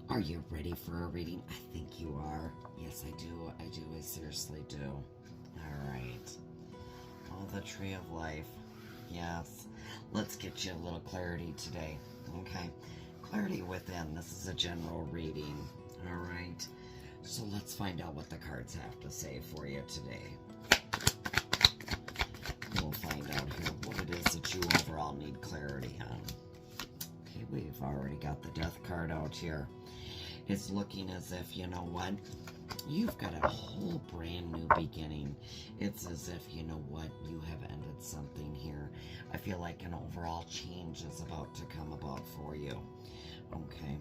Are you ready for a reading? I think you are. Yes, I do. I seriously do. All right. Oh, the Tree of Life. Yes. Let's get you a little clarity today. Okay. Clarity within. This is a general reading. All right. So let's find out what the cards have to say for you today. We'll find out here what it is that you overall need clarity on. Okay, we've already got the Death card out here. It's looking as if, you know what, you've got a whole brand new beginning. It's as if, you know what, you have ended something here. I feel like an overall change is about to come about for you. Okay,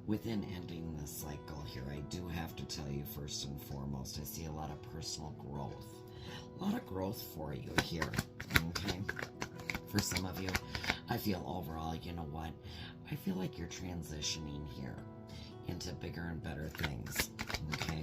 within ending this cycle here, I do have to tell you first and foremost, I see a lot of personal growth. A lot of growth for you here. Okay, for some of you, I feel overall, you know what, I feel like you're transitioning here into bigger and better things. Okay,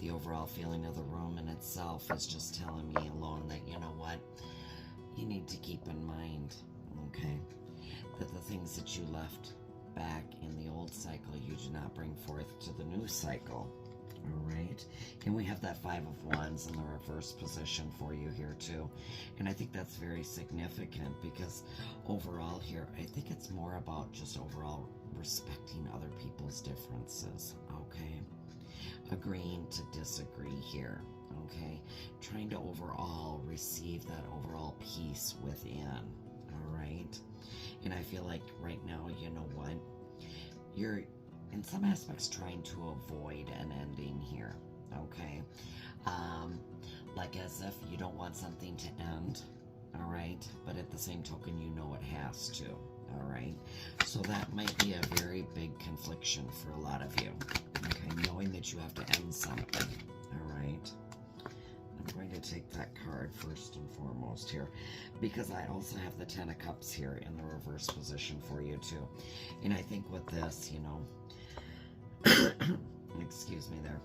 the overall feeling of the room in itself is just telling me alone that, you know what, you need to keep in mind, okay, that the things that you left back in the old cycle, you do not bring forth to the new cycle. All right, and we have that Five of Wands in the reverse position for you here too, and I think that's very significant because overall here, I think it's more about just overall respecting other people's differences. Okay, agreeing to disagree here. Okay, trying to overall receive that overall peace within. All right, and I feel like right now, you know what, you're in some aspects trying to avoid an ending here. Okay, like as if you don't want something to end. All right, but at the same token, you know it has to. All right, so that might be a very big confliction for a lot of you. Okay, knowing that you have to end something. All right, I'm going to take that card first and foremost here because I also have the Ten of Cups here in the reverse position for you too. And I think with this, you know, excuse me there,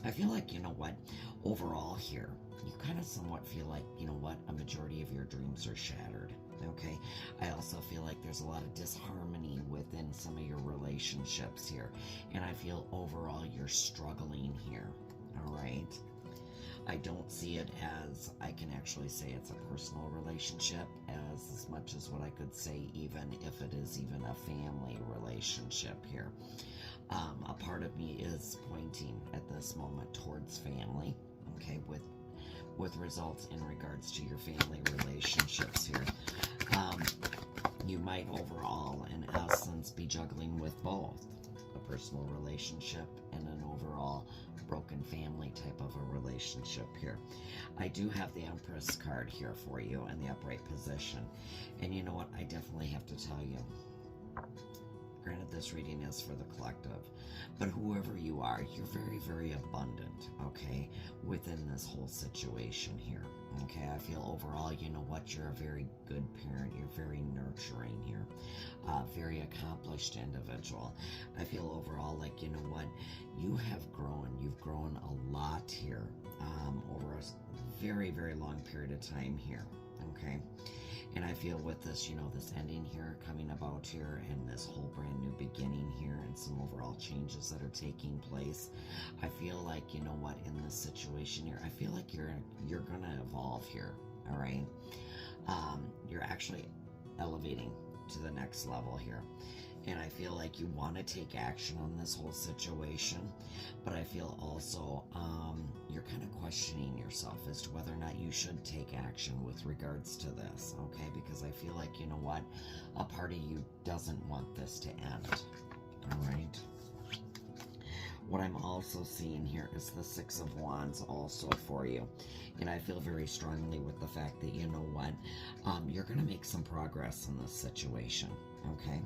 I feel like, you know what, overall here, you kind of somewhat feel like, you know what, a majority of your dreams are shattered. Okay, I also feel like there's a lot of disharmony within some of your relationships here, and I feel overall you're struggling here. All right, I don't see it as, I can actually say it's a personal relationship as much as what I could say even if it is even a family relationship here. A part of me is pointing at this moment towards family, okay, with results in regards to your family relationships here. You might overall, in essence, be juggling with both a personal relationship and an overall broken family type of a relationship here. I do have the Empress card here for you in the upright position. And you know what? I definitely have to tell you, granted, this reading is for the collective, but whoever you are, you're very, very abundant, okay, within this whole situation here, okay? I feel overall, you know what, you're a very good parent, you're very nurturing here, very accomplished individual. I feel overall like, you know what, you have grown, you've grown a lot here over a very, very long period of time here, okay? And I feel with this, you know, this ending here coming about here and this whole brand new beginning here and some overall changes that are taking place, I feel like, you know what, in this situation here, I feel like you're going to evolve here, all right? You're actually elevating to the next level here. And I feel like you want to take action on this whole situation, but I feel also you're kind of questioning yourself as to whether or not you should take action with regards to this, okay? Because I feel like, you know what, a part of you doesn't want this to end, all right? What I'm also seeing here is the Six of Wands also for you. And I feel very strongly with the fact that, you know what, you're going to make some progress in this situation, okay?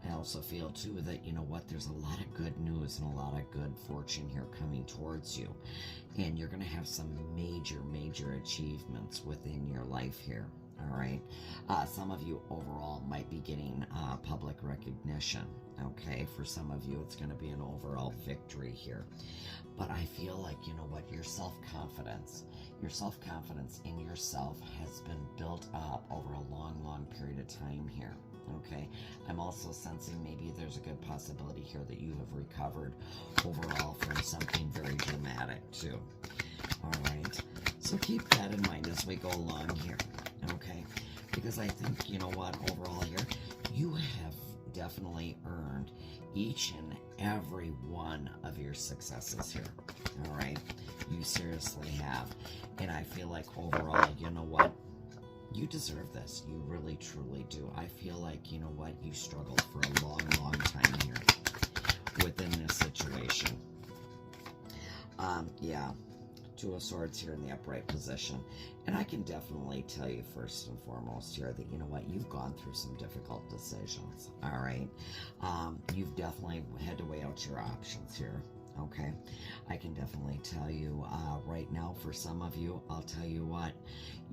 I also feel, too, that, you know what, there's a lot of good news and a lot of good fortune here coming towards you. And you're going to have some major, major achievements within your life here. All right. Some of you overall might be getting public recognition. Okay. For some of you, it's going to be an overall victory here. But I feel like, you know what, your self-confidence in yourself has been built up over a long, long period of time here. Okay, I'm also sensing maybe there's a good possibility here that you have recovered overall from something very dramatic too. All right, so keep that in mind as we go along here. Okay, because I think, you know what, overall here, you have definitely earned each and every one of your successes here. All right, you seriously have. And I feel like overall, you know what, you deserve this. You really truly do. I feel like, you know what, you struggled for a long, long time here within this situation. Yeah, Two of Swords here in the upright position. And I can definitely tell you first and foremost here that, you know what, you've gone through some difficult decisions, all right? You've definitely had to weigh out your options here, okay? I can definitely tell you right now, for some of you, I'll tell you what,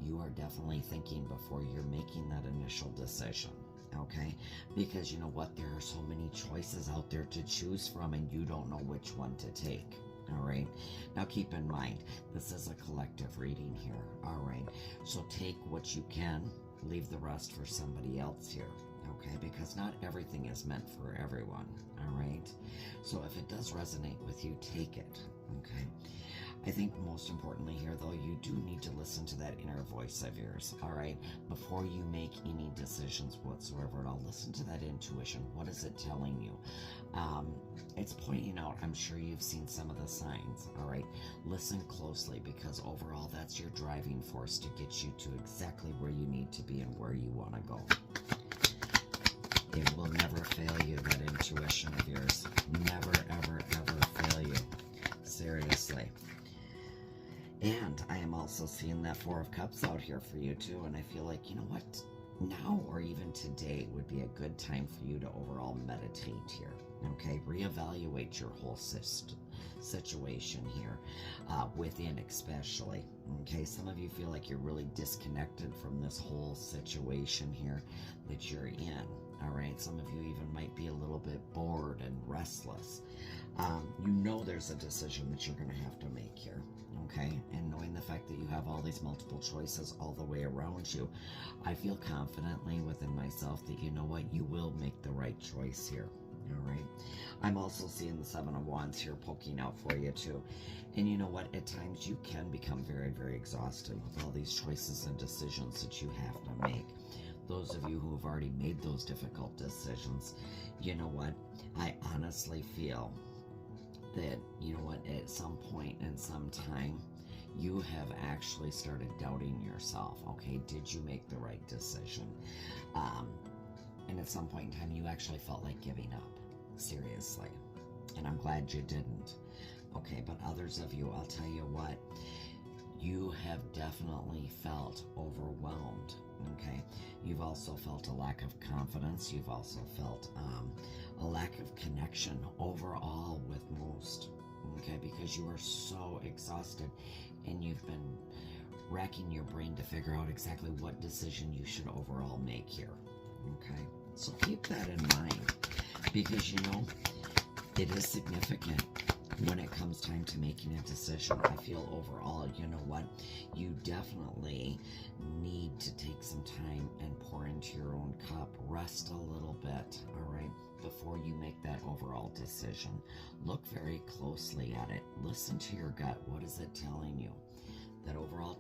you are definitely thinking before you're making that initial decision. Okay, because you know what, there are so many choices out there to choose from, and you don't know which one to take. All right, now keep in mind, this is a collective reading here. All right, so take what you can, leave the rest for somebody else here. Okay, because not everything is meant for everyone. All right, so if it does resonate with you, take it. Okay, I think most importantly here, though, you do need to listen to that inner voice of yours, all right? Before you make any decisions whatsoever at all, listen to that intuition. What is it telling you? It's pointing out, I'm sure you've seen some of the signs, all right? Listen closely, because overall, that's your driving force to get you to exactly where you need to be and where you want to go. It will never fail you, that intuition of yours. Never, ever, ever fail you. Seriously. And I am also seeing that Four of Cups out here for you too, and I feel like, you know what, now or even today would be a good time for you to overall meditate here, okay? Reevaluate your whole situation here, within especially, okay? Some of you feel like you're really disconnected from this whole situation here that you're in, all right? Some of you even might be a little bit bored and restless. You know there's a decision that you're going to have to make here, okay? And knowing the fact that you have all these multiple choices all the way around you, I feel confidently within myself that, you know what, you will make the right choice here, all right? I'm also seeing the Seven of Wands here poking out for you too. And you know what, at times you can become very, very exhausted with all these choices and decisions that you have to make. Those of you who have already made those difficult decisions, you know what, I honestly feel that, you know what, at some point in some time, you have actually started doubting yourself. Okay, did you make the right decision? And at some point in time, you actually felt like giving up. Seriously. And I'm glad you didn't. Okay, but others of you, I'll tell you what, you have definitely felt overwhelmed. Okay, you've also felt a lack of confidence. You've also felt a lack of connection overall with most, okay, because you are so exhausted and you've been racking your brain to figure out exactly what decision you should overall make here, okay? So keep that in mind, because, you know, it is significant when it comes time to making a decision. I feel overall, you know what, you definitely need to take some time and pour into your own cup. Rest a little bit, all right, before you make that overall decision. Look very closely at it. Listen to your gut. What is it telling you? That overall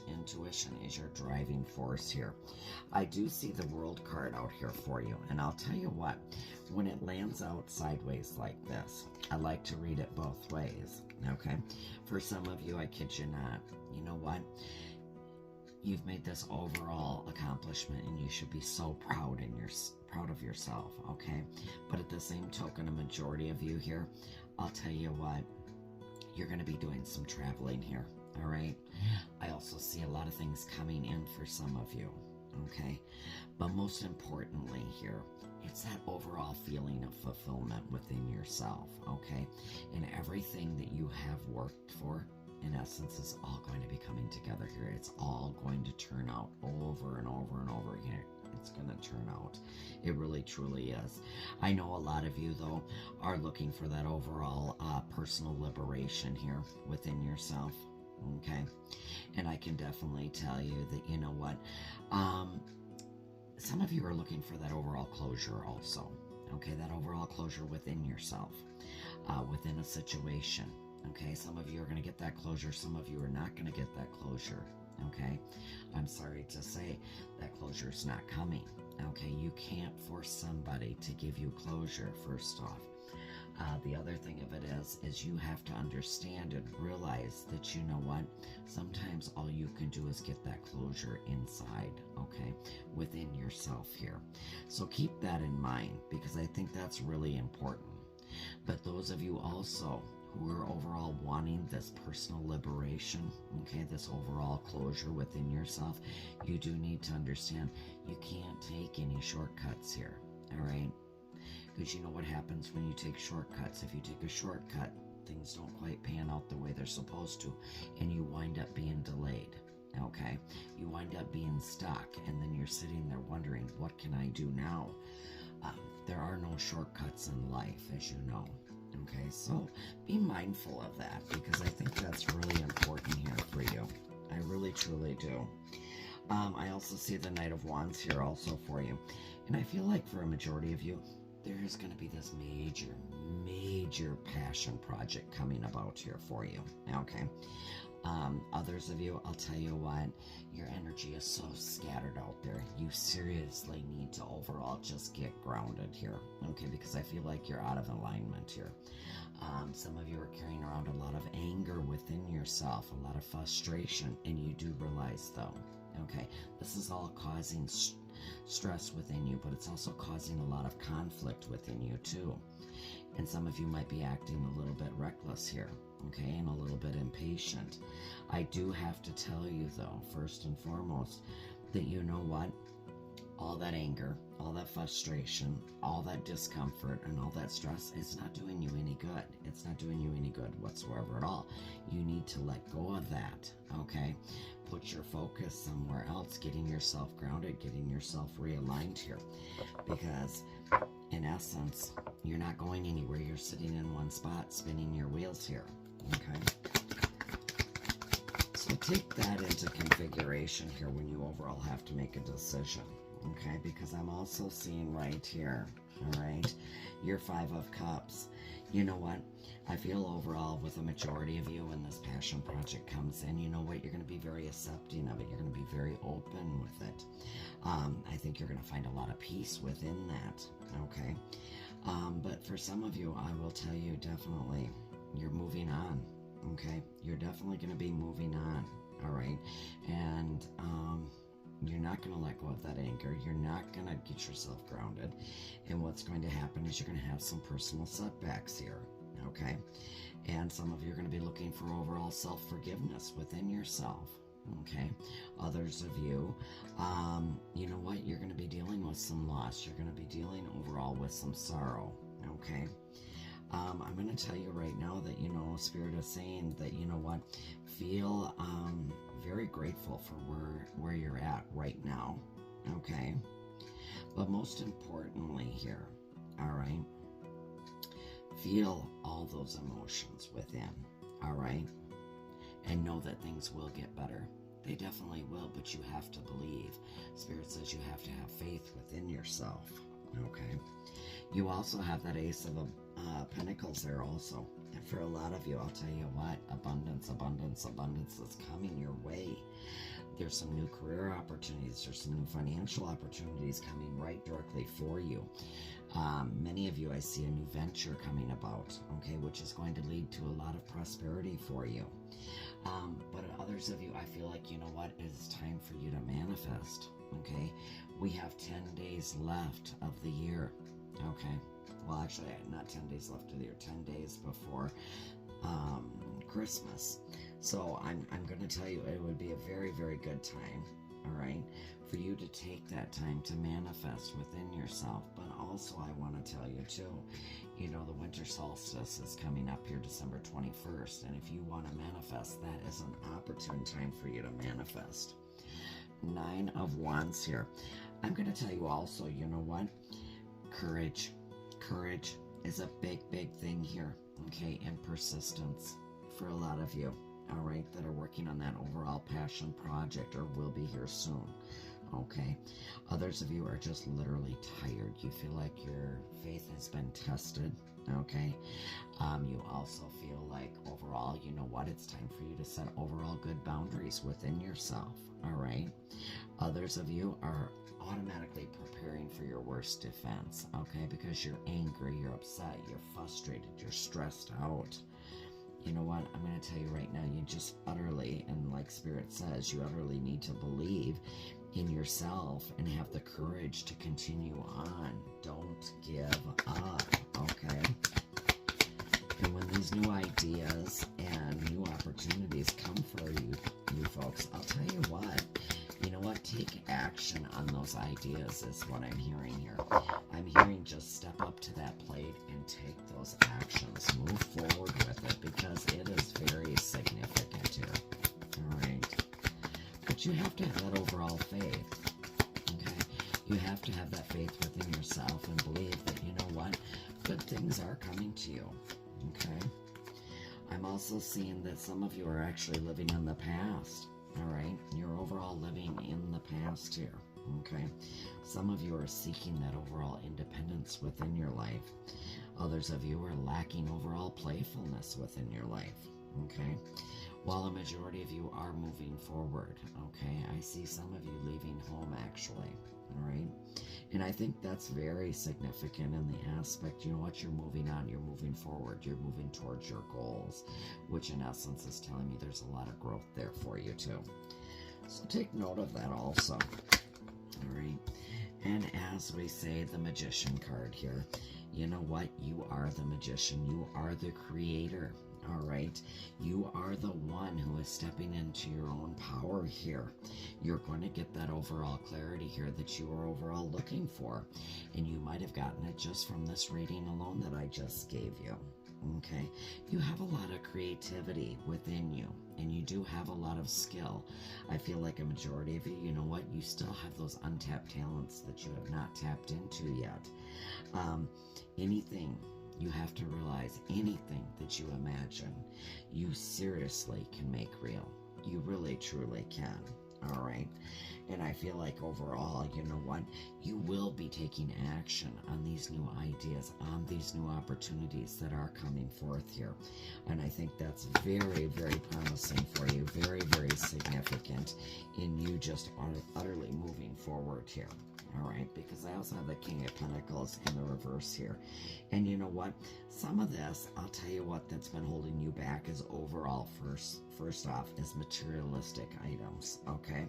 intuition is your driving force here. I do see the World card out here for you, and I'll tell you what, when it lands out sideways like this, I like to read it both ways, okay? For some of you, I kid you not, you know what? You've made this overall accomplishment, and you should be so proud of yourself, okay? But at the same token, a majority of you here, I'll tell you what, you're going to be doing some traveling here. All right. I also see a lot of things coming in for some of you. Okay. But most importantly here, it's that overall feeling of fulfillment within yourself. Okay. And everything that you have worked for, in essence, is all going to be coming together here. It's all going to turn out over and over and over again. It's going to turn out. It really, truly is. I know a lot of you, though, are looking for that overall personal liberation here within yourself. Okay, and I can definitely tell you that, you know what, some of you are looking for that overall closure also. Okay, that overall closure within yourself, within a situation. Okay, some of you are going to get that closure. Some of you are not going to get that closure. Okay, I'm sorry to say that closure is not coming. Okay, you can't force somebody to give you closure, first off. The other thing of it is you have to understand and realize that, you know what, sometimes all you can do is get that closure inside, okay, within yourself here. So keep that in mind, because I think that's really important. But those of you also who are overall wanting this personal liberation, okay, this overall closure within yourself, you do need to understand you can't take any shortcuts here, all right? Because you know what happens when you take shortcuts. If you take a shortcut, things don't quite pan out the way they're supposed to, and you wind up being delayed, okay? You wind up being stuck, and then you're sitting there wondering, what can I do now? There are no shortcuts in life, as you know, okay? So be mindful of that, because I think that's really important here for you. I really, truly do. I also see the Knight of Wands here also for you. And I feel like for a majority of you, there is going to be this major passion project coming about here for you, okay? Others of you, I'll tell you what, your energy is so scattered out there. You seriously need to overall just get grounded here, okay? Because I feel like you're out of alignment here. Some of you are carrying around a lot of anger within yourself, a lot of frustration, and you do realize though, okay, this is all causing stress within you, but it's also causing a lot of conflict within you too. And some of you might be acting a little bit reckless here, okay, and a little bit impatient. I do have to tell you though, first and foremost, that you know what? All that anger, all that frustration, all that discomfort, and all that stress is not doing you any good. It's not doing you any good whatsoever at all. You need to let go of that, okay? Put your focus somewhere else, getting yourself grounded, getting yourself realigned here. Because in essence, you're not going anywhere. You're sitting in one spot, spinning your wheels here, okay? So take that into configuration here when you overall have to make a decision. Okay, because I'm also seeing right here, all right, your Five of Cups. You know what? I feel overall with a majority of you when this passion project comes in, you know what? You're going to be very accepting of it. You're going to be very open with it. I think you're going to find a lot of peace within that, okay? But for some of you, I will tell you definitely you're moving on, okay? You're definitely going to be moving on, all right? And, you're not going to let go of that anger. You're not going to get yourself grounded. And what's going to happen is you're going to have some personal setbacks here, okay? And some of you are going to be looking for overall self-forgiveness within yourself, okay? Others of you, you know what? You're going to be dealing with some loss. You're going to be dealing overall with some sorrow, okay? I'm going to tell you right now that, you know, Spirit is saying that, you know what? Feel very grateful for where you're at right now, okay? But most importantly here, all right, feel all those emotions within, all right? And know that things will get better. They definitely will, but you have to believe. Spirit says you have to have faith within yourself, okay? You also have that Ace of Pentacles there also. And for a lot of you, I'll tell you what, abundance is coming your way. There's some new career opportunities. There's some new financial opportunities coming right directly for you. Many of you, I see a new venture coming about, okay, which is going to lead to a lot of prosperity for you. But others of you, I feel like, you know what, it's time for you to manifest, okay? We have 10 days left of the year, okay? Well, actually, not 10 days left of the year, 10 days before Christmas. So I'm going to tell you, it would be a very, very good time, all right, for you to take that time to manifest within yourself. But also, I want to tell you, too, you know, the winter solstice is coming up here December 21st. And if you want to manifest, that is an opportune time for you to manifest. 9 of Wands here. I'm going to tell you also, you know what? Courage. Courage is a big, big thing here, okay? And persistence for a lot of you, all right, that are working on that overall passion project or will be here soon, okay? Others of you are just literally tired. You feel like your faith has been tested, okay? You also feel like overall, you know what? It's time for you to set overall good boundaries within yourself, all right? Others of you are automatically preparing for your worst defense, okay? Because you're angry, you're upset, you're frustrated, you're stressed out. You know what? I'm going to tell you right now, you just utterly, and like Spirit says, you utterly need to believe in yourself and have the courage to continue on. Don't give up, okay? And when these new ideas and new opportunities come for you folks, I'll tell you what. You know what? Take action on those ideas is what I'm hearing here. I'm hearing just step up to that plate and take those actions. Move forward with it because it is very significant here. All right. But you have to have that overall faith. Okay? You have to have that faith within yourself and believe that, you know what? Good things are coming to you. Okay? I'm also seeing that some of you are actually living in the past. All right, you're overall living in the past here, okay? Some of you are seeking that overall independence within your life. Others of you are lacking overall playfulness within your life, okay? While a majority of you are moving forward, okay? I see some of you leaving home actually, all right? And I think that's very significant in the aspect, you know what, you're moving on, you're moving forward, you're moving towards your goals, which in essence is telling me there's a lot of growth there for you too. So take note of that also, all right? And as we say, the Magician card here, you know what, you are the magician, you are the creator. All right, you are the one who is stepping into your own power here. You're going to get that overall clarity here that you are overall looking for. And you might have gotten it just from this reading alone that I just gave you. Okay, you have a lot of creativity within you, and you do have a lot of skill. I feel like a majority of you, you know what, you still have those untapped talents that you have not tapped into yet. Anything. You have to realize anything that you imagine, you seriously can make real. You really, truly can. All right. And I feel like overall, you know what? You will be taking action on these new ideas, on these new opportunities that are coming forth here. And I think that's very, very promising for you. Very, very significant in you just utterly moving forward here. All right, because I also have the King of Pentacles in the reverse here. And you know what? Some of this, I'll tell you what, that's been holding you back is overall, first off, is materialistic items, okay?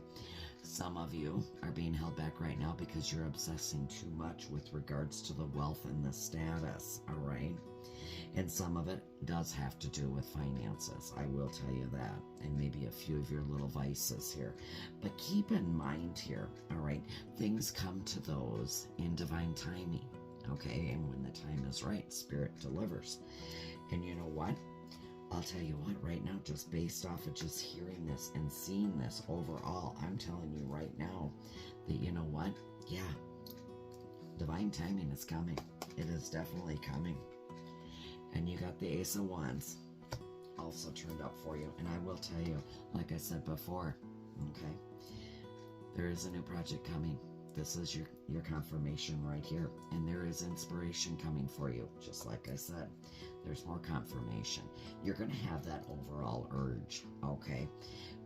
Some of you are being held back right now because you're obsessing too much with regards to the wealth and the status, all right? And some of it does have to do with finances, I will tell you that, and maybe a few of your little vices here. But keep in mind here, all right, things come to those in divine timing, okay? And when the time is right, Spirit delivers. And you know what? I'll tell you what, right now, just based off of just hearing this and seeing this overall, I'm telling you right now that, you know what? Yeah, divine timing is coming. It is definitely coming. And you got the Ace of Wands also turned up for you. And I will tell you, like I said before, okay, there is a new project coming. This is your confirmation right here. And there is inspiration coming for you. Just like I said, there's more confirmation. You're going to have that overall urge, okay,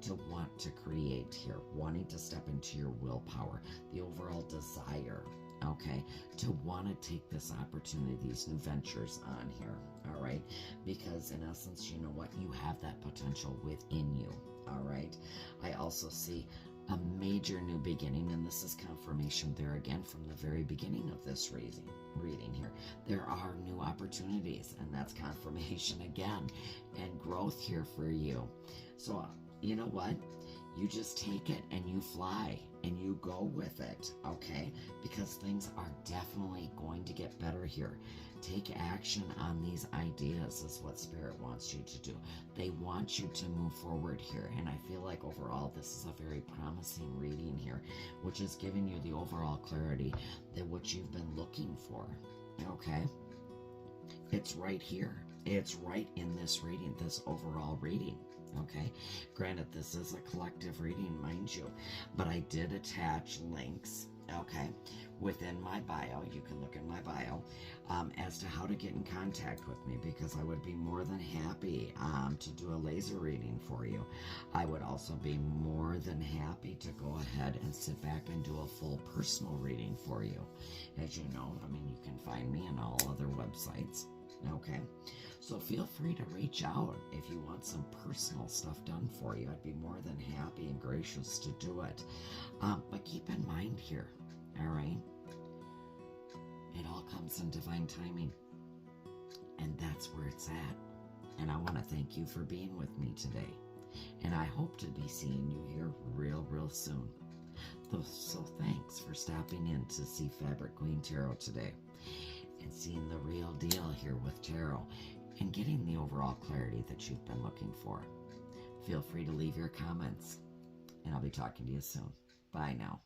to want to create here, wanting to step into your willpower, the overall desire, okay, to want to take this opportunity, these new ventures on here, all right, because in essence, you know what, you have that potential within you, all right. I also see a major new beginning, and this is confirmation there again from the very beginning of this reading here. There are new opportunities, and that's confirmation again, and growth here for you. So you know what? You just take it and you fly and you go with it, okay? Because things are definitely going to get better here. Take action on these ideas is what Spirit wants you to do. They want you to move forward here. And I feel like overall this is a very promising reading here, which is giving you the overall clarity that what you've been looking for, okay? It's right here. It's right in this reading, this overall reading. Okay, granted, this is a collective reading, mind you, but I did attach links, okay, within my bio. You can look in my bio as to how to get in contact with me, because I would be more than happy to do a laser reading for you. I would also be more than happy to go ahead and sit back and do a full personal reading for you. As you know, I mean, you can find me on all other websites, okay? So feel free to reach out if you want some personal stuff done for you. I'd be more than happy and gracious to do it. But keep in mind here, all right? It all comes in divine timing. And that's where it's at. And I want to thank you for being with me today. And I hope to be seeing you here real soon. So thanks for stopping in to see Fabric Queen Tarot today. And seeing the real deal here with tarot. And getting the overall clarity that you've been looking for. Feel free to leave your comments, and I'll be talking to you soon. Bye now.